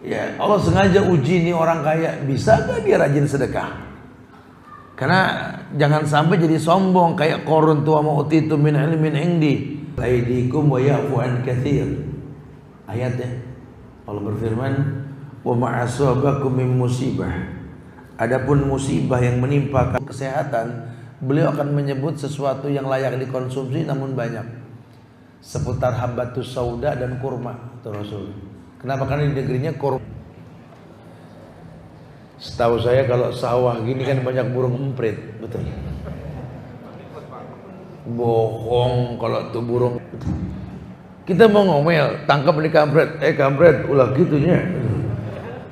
Ya, Allah sengaja uji nih orang kaya, bisa gak dia rajin sedekah? Karena jangan sampai jadi sombong kayak Qarun tua ma'utitu min ilmin indi aidikum wa ya'fu an katsir. Ayatnya Allah berfirman, wa ma'asabakum min musibah. Adapun musibah yang menimpa kesehatan, beliau akan menyebut sesuatu yang layak dikonsumsi namun banyak. Seputar habatus sauda dan kurma, itu Rasul. Kenapa? Karena di negerinya kurma. Setahu saya kalau sawah gini kan banyak burung emprit, betul? Bohong kalau tuh burung. Kita mau ngomel, tangkap di kampret, kampret, ulah gitunya.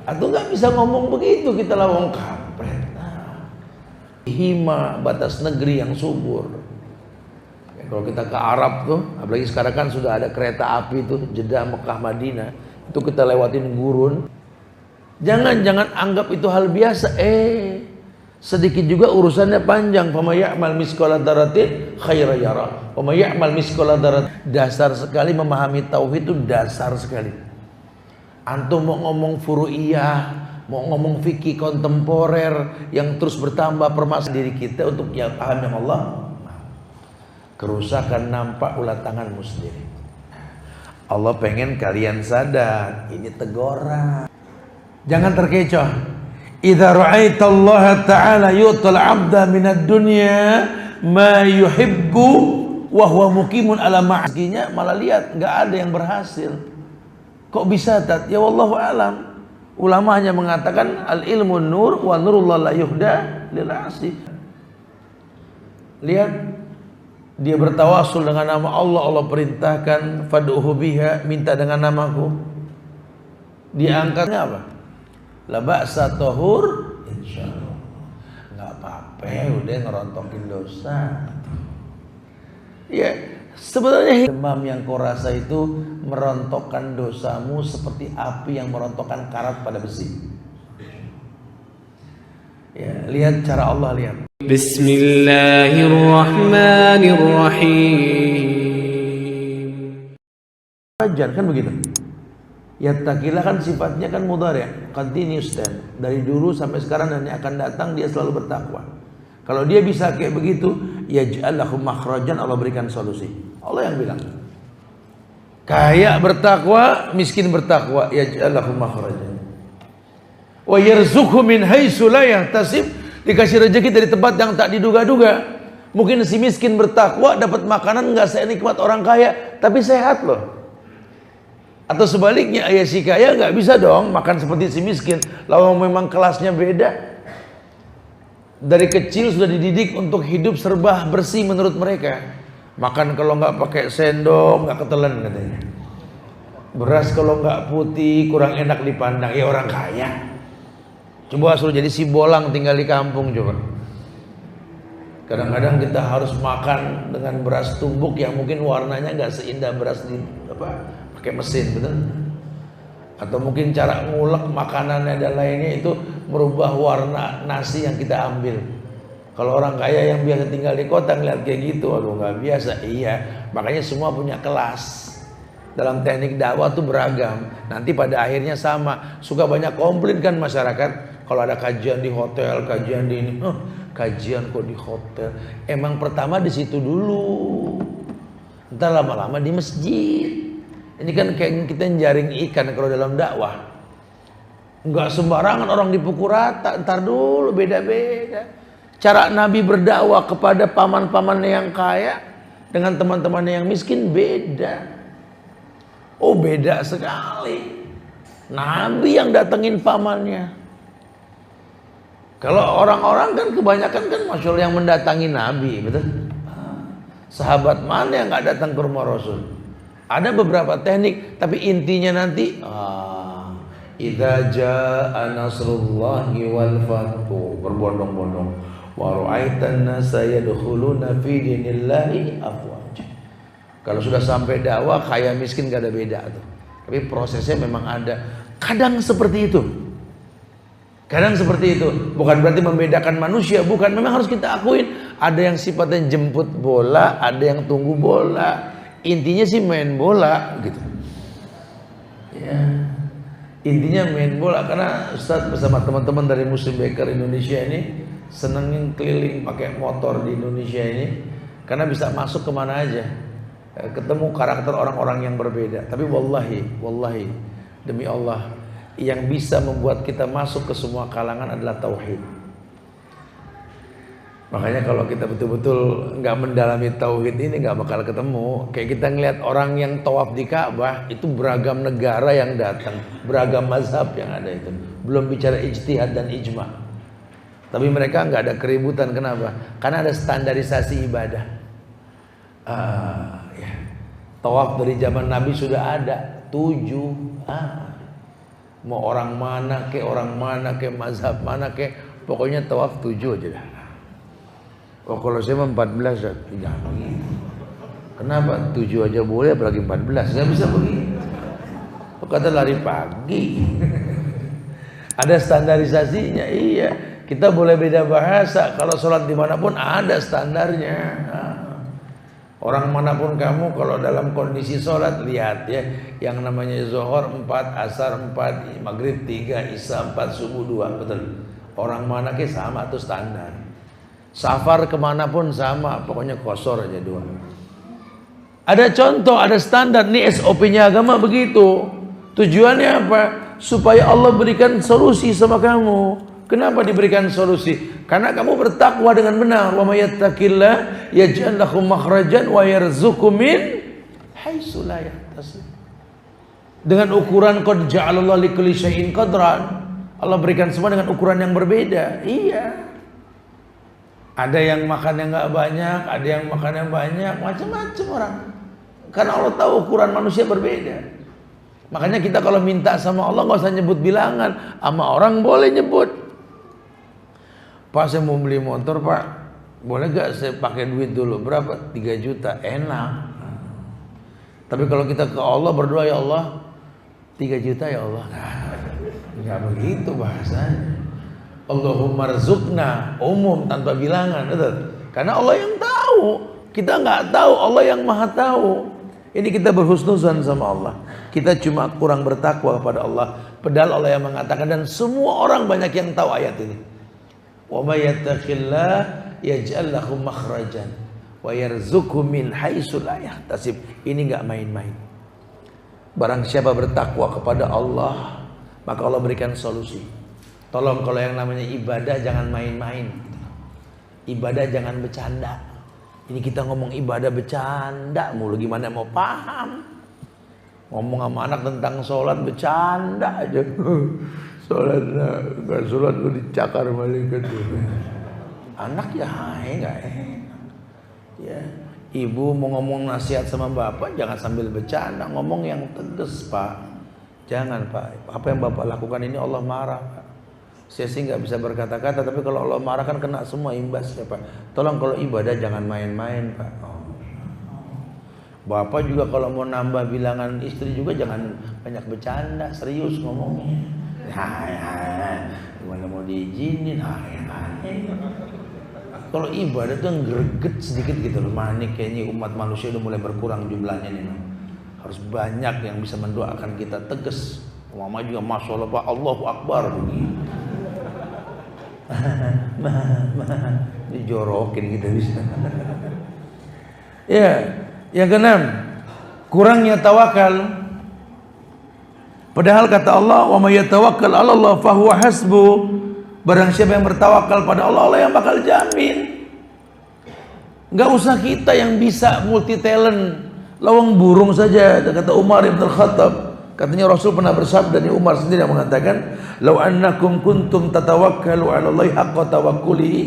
Atau nggak bisa ngomong begitu, kita lawang kampret. Hima batas negeri yang subur. Ya, kalau kita ke Arab tuh, apalagi sekarang kan sudah ada kereta api tuh, Jeddah, Mekah, Madinah, itu kita lewatin gurun. Jangan anggap itu hal biasa. Sedikit juga urusannya panjang. Fama ya'mal misqala dzarratin khairan yara. Fama ya'mal misqala dzarratin. Dasar sekali memahami tauhid itu, dasar sekali. Antum mau ngomong furu'iyah, mau ngomong fikih kontemporer yang terus bertambah permasalahan diri kita untuk yang paham yang Allah. Kerusakan nampak ulah tanganmu sendiri. Allah pengen kalian sadar, ini teguran. Jangan terkecoh. Idza ra'aita Allah Ta'ala yu'tal 'abda minad dunya ma yuhibbu wa huwa muqimun ala ma'asinya, malah lihat enggak ada yang berhasil. Kok bisa tat? Ya wallahu alam. Ulama hanya mengatakan al ilmu nur wa nurullah la yuhda lil 'asi. Lihat, dia bertawasul dengan nama Allah. Allah perintahkan fad'uhu biha, minta dengan namaku. Diangkatnya apa? La ba'sa tahur insyaallah. Enggak apa-apa, udah ngerontokin dosa. Ya, sebenarnya demam yang kau rasa itu merontokkan dosamu seperti api yang merontokkan karat pada besi. Ya, lihat cara Allah, lihat. Bismillahirrahmanirrahim. Wajar kan begitu? Yattaqilah kan sifatnya kan mudhari', continuous tense. Dari dulu sampai sekarang dan yang akan datang dia selalu bertakwa. Kalau dia bisa kayak begitu, yaj'al lahu makhrajan, Allah berikan solusi. Allah yang bilang. Kaya bertakwa, miskin bertakwa, yaj'al lahu makhrajan. Wa yarzuqhu min haitsu la yahtasib, dikasih rezeki dari tempat yang tak diduga-duga. Mungkin si miskin bertakwa dapat makanan enggak senikmat orang kaya, tapi sehat loh. Atau sebaliknya, ayah si kaya nggak bisa dong makan seperti si miskin. Lalu memang kelasnya beda. Dari kecil sudah dididik untuk hidup serba bersih menurut mereka. Makan kalau nggak pakai sendok nggak ketelan katanya. Beras kalau nggak putih kurang enak dipandang. Ya orang kaya. Coba suruh jadi si bolang tinggal di kampung coba. Kadang-kadang kita harus makan dengan beras tumbuk yang mungkin warnanya nggak seindah beras di pakai mesin, betul? Atau mungkin cara ngulek makanannya dan lainnya itu merubah warna nasi yang kita ambil. Kalau orang kaya yang biasa tinggal di kota ngeliat kayak gitu, aduh nggak biasa. Iya, makanya semua punya kelas. Dalam teknik dakwah tuh beragam. Nanti pada akhirnya sama. Suka banyak komplain kan masyarakat kalau ada kajian di hotel, kajian di ini. Kajian kok di hotel? Emang pertama di situ dulu. Ntar lama-lama di masjid. Ini kan kayak kita jaring ikan kalau dalam dakwah. Enggak sembarangan orang dipukul rata. Ntar dulu, beda-beda. Cara Nabi berdakwah kepada paman-pamannya yang kaya dengan teman-temannya yang miskin beda. Oh, beda sekali. Nabi yang datengin pamannya. Kalau orang-orang kan kebanyakan kan Masya Allah yang mendatangi Nabi, betul? Sahabat mana yang nggak datang ke rumah Rasul? Ada beberapa teknik, tapi intinya nanti idza jaa nasrullahi wal fathu, berbondong-bondong, wa ra'aitan nasa yadkhuluna fi dinillahi afwaj. Kalau sudah sampai dakwah kaya miskin gak ada beda tuh. Tapi prosesnya memang ada. Kadang seperti itu. Kadang seperti itu. Bukan berarti membedakan manusia, bukan. Memang harus kita akuin. Ada yang sifatnya jemput bola, ada yang tunggu bola. Intinya sih main bola gitu. Ya. Intinya main bola, karena Ustadz bersama teman-teman dari Muslim Baker Indonesia ini senengin keliling pakai motor di Indonesia ini, karena bisa masuk kemana aja, ketemu karakter orang-orang yang berbeda. Tapi wallahi demi Allah, yang bisa membuat kita masuk ke semua kalangan adalah tauhid. Makanya kalau kita betul-betul nggak mendalami tauhid ini nggak bakal ketemu. Kayak kita ngelihat orang yang tawaf di Ka'bah, itu beragam negara yang datang, beragam mazhab yang ada itu. Belum bicara ijtihad dan ijma. Tapi mereka nggak ada keributan. Kenapa? Karena ada standarisasi ibadah. Ya. Tawaf dari zaman Nabi sudah ada 7. Mau orang mana ke, mazhab mana ke, pokoknya tawaf 7 aja dah. Oh kalau saya 14 ya, jangan begitu. Kenapa? 7 aja boleh, apalagi 14? Nggak bisa begitu. Kata lari pagi. Ada standarisasinya, iya. Kita boleh beda bahasa. Kalau sholat dimanapun ada standarnya. Orang manapun kamu, kalau dalam kondisi sholat, lihat ya, yang namanya zuhur 4, asar 4, maghrib 3, isya 4, subuh 2, betul. Orang mana ke sama tuh standar. Safar kemanapun sama, pokoknya kosor aja 2. Ada contoh, ada standar. Nih SOP-nya agama begitu. Tujuannya apa? Supaya Allah berikan solusi sama kamu. Kenapa diberikan solusi? Karena kamu bertakwa dengan benar. Wa may yattaqillah yaj'al lahu makhrajan wa yarzuqhu min haitsu la yahtasib. Dengan ukuran qad ja'alallahu likulli syai'in qadran. Allah berikan semua dengan ukuran yang berbeda. Iya. Ada yang makan yang nggak banyak, ada yang makan yang banyak, macam-macam orang. Karena Allah tahu ukuran manusia berbeda. Makanya kita kalau minta sama Allah nggak usah nyebut bilangan, sama orang boleh nyebut. Pak, saya mau beli motor Pak, boleh gak saya pakai duit dulu? Berapa? 3 juta, enak. Tapi kalau kita ke Allah berdoa, ya Allah 3 juta ya Allah. Nggak begitu bahasanya. Allahumma rizukna, umum tanpa bilangan, betul? Karena Allah yang tahu, kita nggak tahu, Allah yang maha tahu. Ini kita berhusnuzan sama Allah. Kita cuma kurang bertakwa kepada Allah. Padahal Allah yang mengatakan, dan semua orang banyak yang tahu ayat ini. Wa may yattaqillah yaj'al lahu makhrajan wa yarzuqhu min haitsu la yahtasib. Ini nggak main-main. Barang siapa bertakwa kepada Allah, maka Allah berikan solusi. Tolong kalau yang namanya ibadah jangan main-main. Ibadah jangan bercanda. Ini kita ngomong ibadah bercanda mulu, gimana mau paham? Ngomong sama anak tentang sholat bercanda aja. Sholat nggak sholat lu dicakar malaikat. Anak ya nggak enak. Ya, ibu mau ngomong nasihat sama bapak jangan sambil bercanda, ngomong yang tegas Pak. Jangan Pak. Apa yang bapak lakukan ini Allah marah Pak. Saya sih nggak bisa berkata-kata, tapi kalau Allah marah kan kena semua imbasnya Pak. Tolong kalau ibadah jangan main-main Pak. Bapak juga kalau mau nambah bilangan istri juga jangan banyak bercanda, serius ngomongnya. Gimana mau diizinin? Kalau ibadah tuh greget sedikit gitu loh. Manik kayaknya umat manusia udah mulai berkurang jumlahnya nih. Harus banyak yang bisa mendoakan kita tegas. Mama juga Masya Allah Pak, Allahu Akbar begitu. Dijorokin gitu bisa. Ya, yang keenam, kurangnya tawakal. Padahal kata Allah, wa may yatawakkal 'ala Allah fa huwa hasbu. Barang siapa yang bertawakal pada Allah, Allah yang bakal jamin. Enggak usah kita yang bisa multi talent, lawang burung saja. Kata Umar bin Khattab, katanya Rasul pernah bersabda, dan Umar sendiri yang mengatakan, "Lau annakum kuntum tatawakkalu 'ala Allahi haqqa tawakkulihi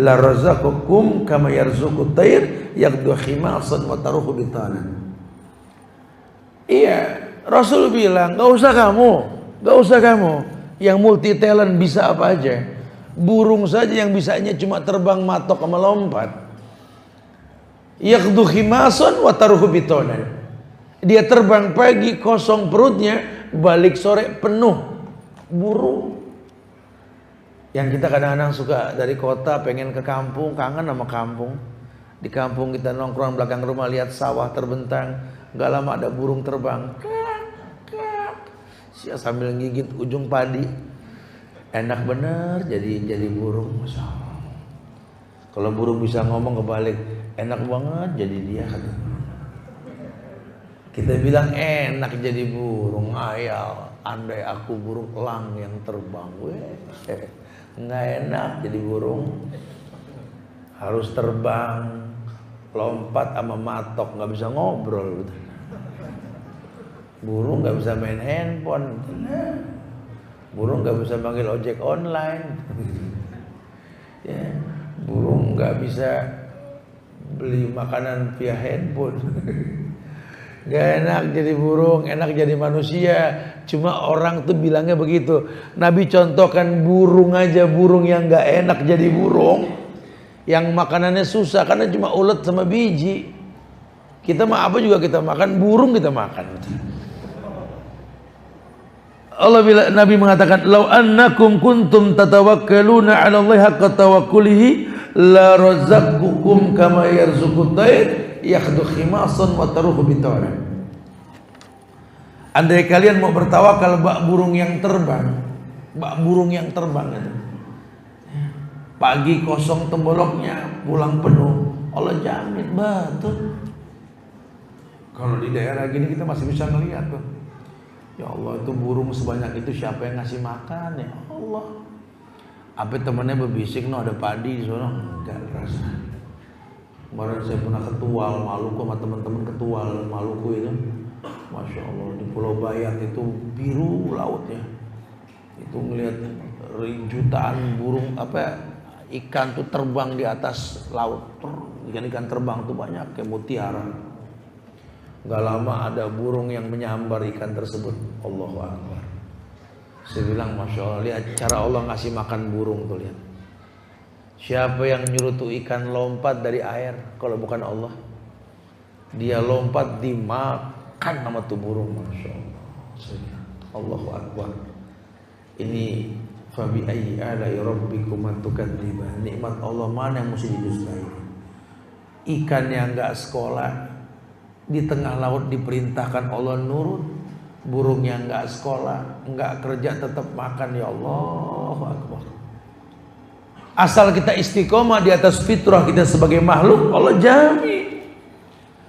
la razaqakum kama yarzuqut tayr yaqdu khimasan wa taruhu bitanan." Iya, Rasul bilang, "Enggak usah kamu yang multi talent bisa apa aja. Burung saja yang bisanya cuma terbang, matok sama lompat. Yaqdu khimasan wa taruhu bitanan." Dia terbang pagi kosong perutnya, balik sore penuh burung. Yang kita kadang-kadang suka dari kota pengen ke kampung, kangen sama kampung. Di kampung kita nongkrong belakang rumah lihat sawah terbentang, nggak lama ada burung terbang. sambil gigit ujung padi. Enak bener jadi burung, Masya Allah. Kalau burung bisa ngomong kebalik, enak banget jadi dia, kata. Kita bilang enak jadi burung, ayal. Andai aku burung elang yang terbang, nggak enak jadi burung. Harus terbang, lompat sama matok, nggak bisa ngobrol. Burung nggak bisa main handphone. Burung nggak bisa panggil ojek online, ya, burung nggak bisa beli makanan via handphone. Gak enak jadi burung, enak jadi manusia. Cuma orang tuh bilangnya begitu. Nabi contohkan burung aja, burung yang gak enak jadi burung, yang makanannya susah karena cuma ulet sama biji. Kita mah apa juga kita makan, burung kita makan. Nabi mengatakan, "Lau annakum kuntum tatawakkaluna 'ala Allah haqqa tawakkulihi la razaqakum kama yarzuqut tayr yakhdu khimasan wa taruhu bitara." Andai kalian mau bertawakal bak burung yang terbang itu. Pagi kosong temboloknya, pulang penuh, Allah jamin betul. Kalau di daerah gini kita masih bisa ngelihat tuh. Ya Allah, itu burung sebanyak itu siapa yang ngasih makan, ya Allah. Apa temennya berbisik, no ada padi di sana? Enggak rasa. Kemarin saya pernah ketual Maluku sama teman-teman ketual Maluku itu, Masya Allah, di Pulau Bayat itu biru lautnya. Itu ngelihat jutaan burung ikan tuh terbang di atas laut. Ikan terbang tuh banyak kayak mutiara. Gak lama ada burung yang menyambar ikan tersebut. Allahu Akbar. Saya bilang Masya Allah, lihat cara Allah ngasih makan burung tuh, lihat. Siapa yang nyuruh tuh ikan lompat dari air kalau bukan Allah? Dia lompat dimakan sama tuh burung, Masya Allah. Allahu Akbar. Ini fabi ayyi ala'i rabbikuma tukadziban. Nikmat Allah mana yang mesti didustai? Ikan yang enggak sekolah di tengah laut diperintahkan Allah nurut, burung yang enggak sekolah, enggak kerja tetap makan, ya Allahu Akbar. Asal kita istiqomah di atas fitrah kita sebagai makhluk, Allah jamin.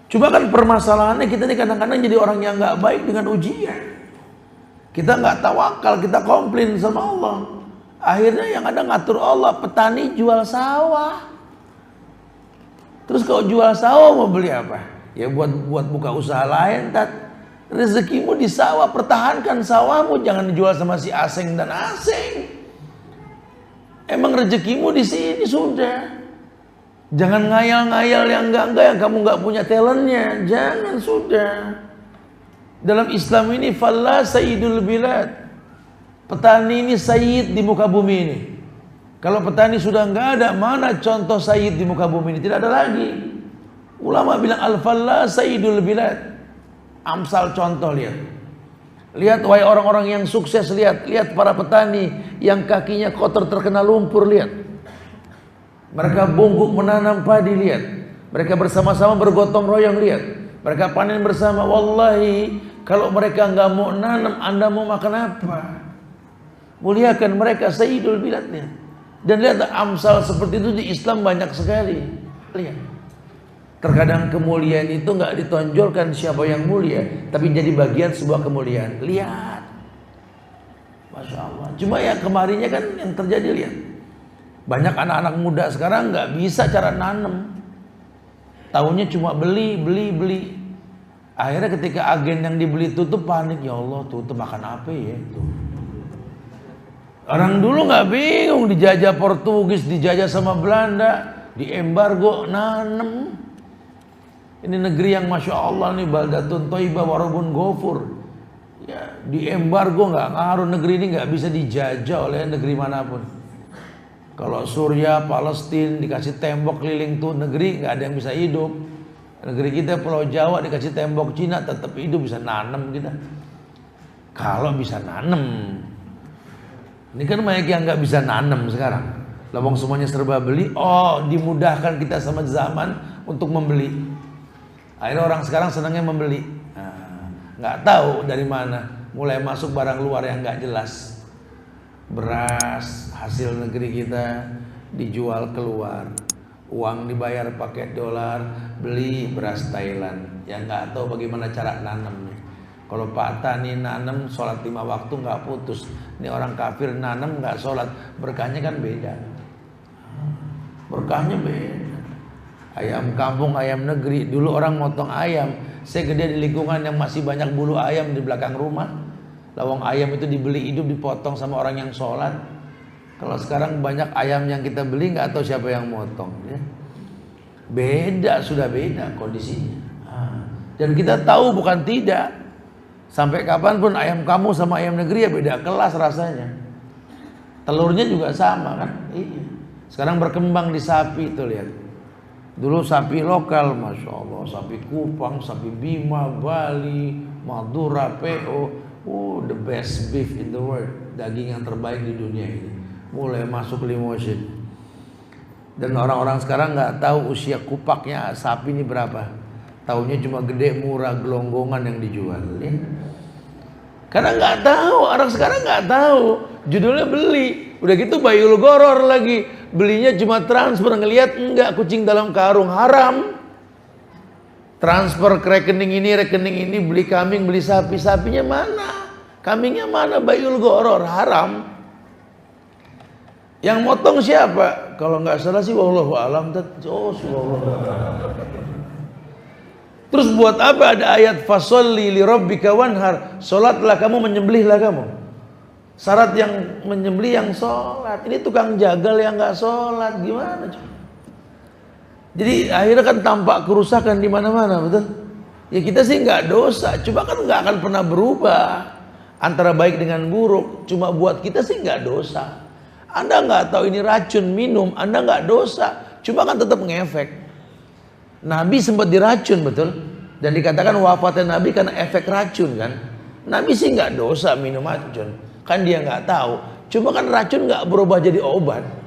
Cuma kan permasalahannya kita ini kadang-kadang jadi orang yang enggak baik dengan ujian. Kita enggak tawakal, kita komplain sama Allah. Akhirnya yang ada ngatur Allah, petani jual sawah. Terus kalau jual sawah mau beli apa? Ya buat buka usaha lain, tat. Rezekimu di sawah, pertahankan sawahmu, jangan dijual sama si asing dan asing. Emang rezekimu di sini sudah. Jangan ngayal-ngayal yang enggak yang kamu enggak punya talentnya, jangan sudah. Dalam Islam ini falla sayyidul bilad. Petani ini sayyid di muka bumi ini. Kalau petani sudah enggak ada, mana contoh sayyid di muka bumi ini? Tidak ada lagi. Ulama bilang al-falla sayyidul bilad. Amsal contoh, lihat. Lihat wahai orang-orang yang sukses, lihat para petani yang kakinya kotor terkena lumpur, lihat. Mereka bungkuk menanam padi, lihat. Mereka bersama-sama bergotong royong, lihat. Mereka panen bersama. Wallahi, kalau mereka nggak mau nanam, Anda mau makan apa? Muliakan mereka sayyidul biladnya. Dan lihat amsal seperti itu di Islam banyak sekali. Lihat. Terkadang kemuliaan itu nggak ditonjolkan siapa yang mulia, tapi jadi bagian sebuah kemuliaan. Lihat, Masya Allah. Cuma ya kemarinnya kan yang terjadi, lihat. Banyak anak-anak muda sekarang nggak bisa cara nanam. Taunya cuma beli. Akhirnya ketika agen yang dibeli tutup, panik, ya Allah, tutup makan apa ya? Tuh. Orang dulu nggak bingung, dijajah Portugis, dijajah sama Belanda, diembargo nanam. Ini negeri yang Masya Allah nih, baldatun thayyibah wa rabbun ghafur. Ya, diembargo nggak ngaruh, negeri ini nggak bisa dijajah oleh negeri manapun. Kalau Suriah, Palestina dikasih tembok keliling tuh negeri, nggak ada yang bisa hidup. Negeri kita Pulau Jawa dikasih tembok Cina tetap hidup, bisa nanam kita. Kalau bisa nanam. Ini kan banyak yang nggak bisa nanam sekarang. Lawang semuanya serba beli. Oh, dimudahkan kita sama zaman untuk membeli. Akhirnya orang sekarang senangnya membeli. Nggak tahu dari mana mulai masuk barang luar yang nggak jelas. Beras hasil negeri kita dijual keluar, uang dibayar pakai dolar, beli beras Thailand yang nggak tahu bagaimana cara nanamnya. Kalau Pak Tani nanam sholat 5 waktu nggak putus, ini orang kafir nanam nggak sholat, berkahnya kan beda. Berkahnya beda. Ayam kampung, ayam negeri. Dulu orang motong ayam, saya gede di lingkungan yang masih banyak bulu ayam di belakang rumah. Lawang ayam itu dibeli hidup, dipotong sama orang yang sholat. Kalau sekarang banyak ayam yang kita beli nggak tahu siapa yang motong, ya. Beda, sudah beda kondisinya. Dan kita tahu bukan tidak. Sampai kapanpun ayam kamu sama ayam negeri ya beda kelas rasanya. Telurnya juga sama kan? Iya. Sekarang berkembang di sapi itu, lihat. Dulu sapi lokal, masya Allah, sapi Kupang, sapi Bima, Bali, Madura, PO. The best beef in the world, daging yang terbaik di dunia ini. Mulai masuk limousine. Dan orang-orang sekarang nggak tahu usia kupaknya sapi ini berapa. Taunya cuma gede, murah, gelonggongan yang dijual, ya. Karena nggak tahu, orang sekarang nggak tahu. Judulnya beli, udah gitu bayul goror lagi. Belinya cuma transfer, ngelihat enggak kucing dalam karung, haram. Transfer ke rekening ini, beli kambing, beli sapi, sapinya mana? Kambingnya mana? Bayul goror, haram. Yang motong siapa? Kalau nggak salah sih wallahu alam. Terus buat apa ada ayat fasholli li rabbika wanhar? Salatlah kamu, menyembelihlah kamu. Syarat yang menyembelih yang sholat. Ini tukang jagal yang nggak sholat, gimana coba? Jadi akhirnya kan tampak kerusakan di mana-mana, betul? Ya kita sih nggak dosa, cuma kan nggak akan pernah berubah antara baik dengan buruk. Cuma buat kita sih nggak dosa. Anda nggak tahu ini racun minum, Anda nggak dosa, cuma kan tetap ngefek. Nabi sempat diracun, betul? Dan dikatakan wafatnya Nabi karena efek racun kan? Nabi sih nggak dosa minum racun, kan dia nggak tahu. Cuma kan racun nggak berubah jadi obat.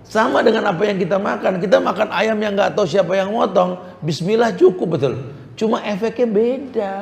Sama dengan apa yang kita makan. Kita makan ayam yang nggak tahu siapa yang motong, bismillah cukup, betul. Cuma efeknya beda.